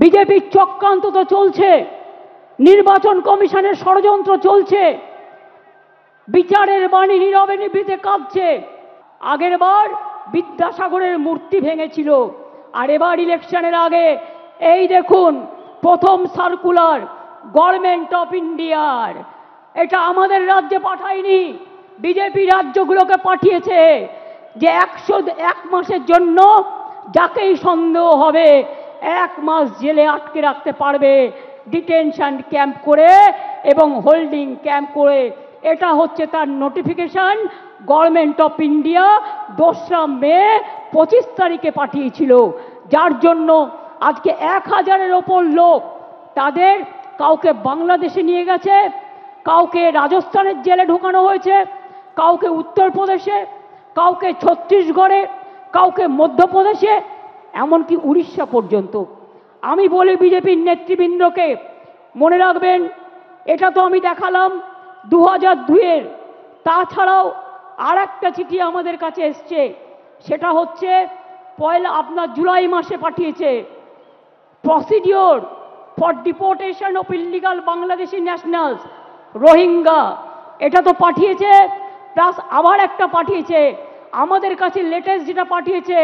বিজেপির চক্রান্ত তো চলছে, নির্বাচন কমিশনের ষড়যন্ত্র চলছে, বিচারের বাণী নীরবে নিভৃতে কাঁপছে। আগের বার বিদ্যাসাগরের মূর্তি ভেঙেছিল, আর এবার ইলেকশনের আগে এই দেখুন প্রথম সার্কুলার গভর্নমেন্ট অফ ইন্ডিয়ার। এটা আমাদের রাজ্যে পাঠায়নি, বিজেপি রাজ্যগুলোকে পাঠিয়েছে যে 101 মাসের জন্য যাকেই সন্দেহ হবে 1 মাস জেলে আটকে রাখতে পারবে, ডিটেনশন ক্যাম্প করে এবং হোল্ডিং ক্যাম্প করে। এটা হচ্ছে তার নোটিফিকেশন গভর্নমেন্ট অফ ইন্ডিয়া 2রা মে 25 তারিখে পাঠিয়েছিল, যার জন্য আজকে 1000-এর ওপর লোক, তাদের কাউকে বাংলাদেশে নিয়ে গেছে, কাউকে রাজস্থানের জেলে ঢোকানো হয়েছে, কাউকে উত্তরপ্রদেশে, কাউকে ছত্তিশগড়ে, কাউকে মধ্যপ্রদেশে, এমনকি উড়িষ্যা পর্যন্ত। আমি বলি বিজেপির নেতৃবৃন্দকে, মনে রাখবেন এটা তো আমি দেখালাম 2002-এর, তাছাড়াও আর একটা চিঠি আমাদের কাছে এসছে, সেটা হচ্ছে আপনার জুলাই মাসে পাঠিয়েছে, procedure for deportation of illegal Bangladeshi nationals Rohingya, এটা তো পাঠিয়েছে, প্লাস আবার একটা পাঠিয়েছে আমাদের কাছে লেটেস্ট যেটা পাঠিয়েছে,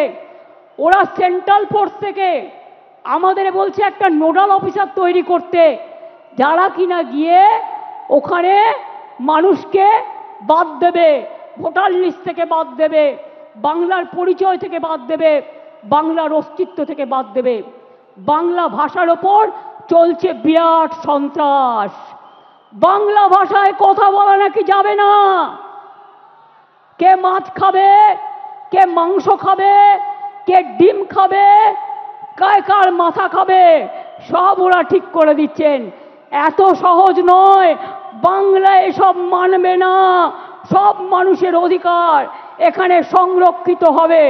ওরা সেন্ট্রাল ফোর্স থেকে আমাদের বলছে একটা নোডাল অফিসার তৈরি করতে, যারা কিনা গিয়ে ওখানে মানুষকে বাদ দেবে, ভোটার লিস্ট থেকে বাদ দেবে, বাংলার পরিচয় থেকে বাদ দেবে, বাংলার অস্তিত্ব থেকে বাদ দেবে। বাংলা ভাষার ওপর চলছে বিরাট সন্ত্রাস, বাংলা ভাষায় কথা বলা নাকি যাবে না, কে মাছ খাবে, কে মাংস খাবে, কে ডিম খাবে, কার মাথা খাবে, সব ওরা ঠিক করে দিচ্ছেন। এত সহজ নয়, বাংলা এসব মানবে না, সব মানুষের অধিকার এখানে সংরক্ষিত হবে।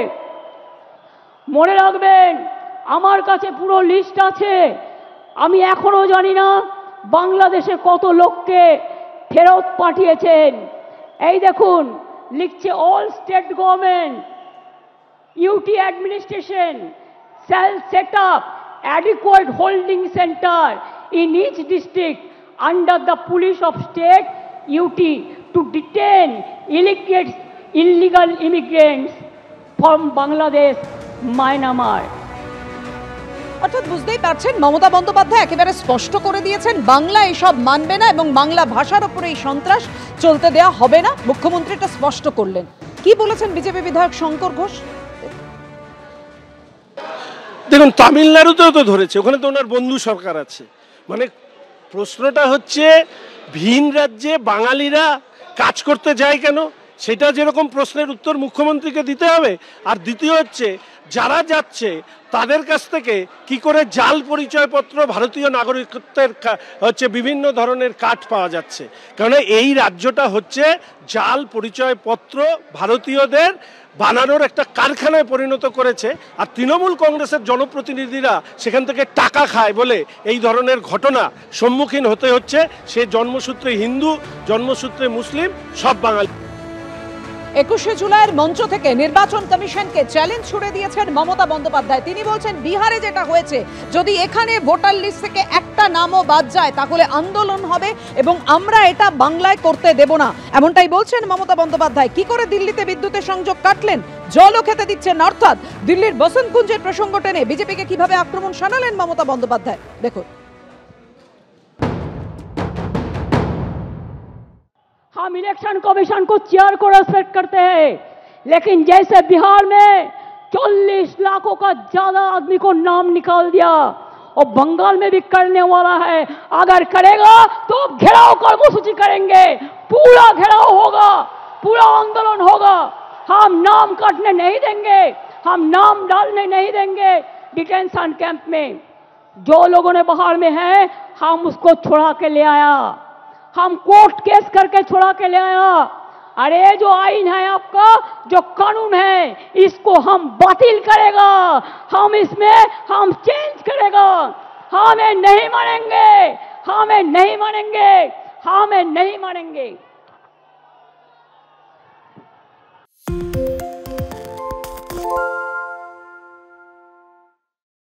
মনে রাখবেন আমার কাছে পুরো লিস্ট আছে, আমি এখনো জানি না বাংলাদেশে কত লোককে ফেরত পাঠিয়েছেন। এই দেখুন লিখছে all state government UT administration shall set up adequate holding center in each district under the police of state UT to detain illegal immigrants from Bangladesh, Myanmar. অর্থাৎ বুঝতেই পারছেন মমতা বন্দ্যোপাধ্যায় একেবারে স্পষ্ট করে দিয়েছেন বাংলা এসব মানবে না এবং বাংলা ভাষার উপরে এই সন্ত্রাস চলতে দেওয়া হবে না। মুখ্যমন্ত্রী এটা স্পষ্ট করলেন। কি বলেছেন বিজেপি বিধায়ক শঙ্কর ঘোষ? দেখুন তামিলনাড়ুতেও তো ধরেছে, ওখানে তো ওনার বন্ধু সরকার আছে। মানে প্রশ্নটা হচ্ছে ভিন রাজ্যে বাঙালিরা কাজ করতে যায় কেন, সেটা যেরকম প্রশ্নের উত্তর মুখ্যমন্ত্রীকে দিতে হবে। আর দ্বিতীয় হচ্ছে যারা যাচ্ছে তাদের কাছ থেকে কি করে জাল পরিচয়পত্র, ভারতীয় নাগরিকত্বের হচ্ছে বিভিন্ন ধরনের কার্ড পাওয়া যাচ্ছে, কারণ এই রাজ্যটা হচ্ছে জাল পরিচয়পত্র ভারতীয়দের বানানোর একটা কারখানায় পরিণত করেছে। আর তৃণমূল কংগ্রেসের জনপ্রতিনিধিরা সেখান থেকে টাকা খায় বলে এই ধরনের ঘটনা সম্মুখীন হতে হচ্ছে। সে জন্মসূত্রে হিন্দু, জন্মসূত্রে মুসলিম, সব বাঙালি। 21শে জুলাইয়ের মঞ্চ থেকে নির্বাচন কমিশনকে চ্যালেঞ্জ ছুড়ে দিয়েছেন মমতা বন্দ্যোপাধ্যায়। তিনি বলছেন বিহারে যেটা হয়েছে, যদি এখানে ভোটার লিস্ট থেকে একটা নামও বাদ যায় তাহলে আন্দোলন হবে এবং আমরা এটা বাংলায় করতে দেব না, এমনটাই বলছেন মমতা বন্দ্যোপাধ্যায়। কি করে দিল্লিতে বিদ্যুতের সংযোগ কাটলেন, জলও খেতে দিচ্ছেন, অর্থাৎ দিল্লির বসন্তকুঞ্জের প্রসঙ্গ টেনে বিজেপিকে কিভাবে আক্রমণ শানালেন মমতা বন্দ্যোপাধ্যায় দেখুন। हम इलेक्शन कमीशन को चेयर को रेस्पेक्ट करते हैं, लेकिन जैसे बिहार में 40 लाखों का ज्यादा आदमी को नाम निकाल दिया और बंगाल में भी करने वाला है, अगर करेगा तो घेराव कर्मसूची करेंगे, पूरा घेराव होगा, पूरा आंदोलन होगा। हम नाम काटने नहीं देंगे, हम नाम डालने नहीं देंगे डिटेंशन कैंप में। जो लोगों ने बाहर में है हम उसको छुड़ा के ले आया, हम कोर्ट केस करके छुड़ा के ले आया। अरे जो आईन है आपका, जो कानून है, इसको हम बातिल करेगा, हम इसमें हम चेंज करेगा। हमें नहीं मानेंगे, हमें नहीं मानेंगे, हमें नहीं मानेंगे।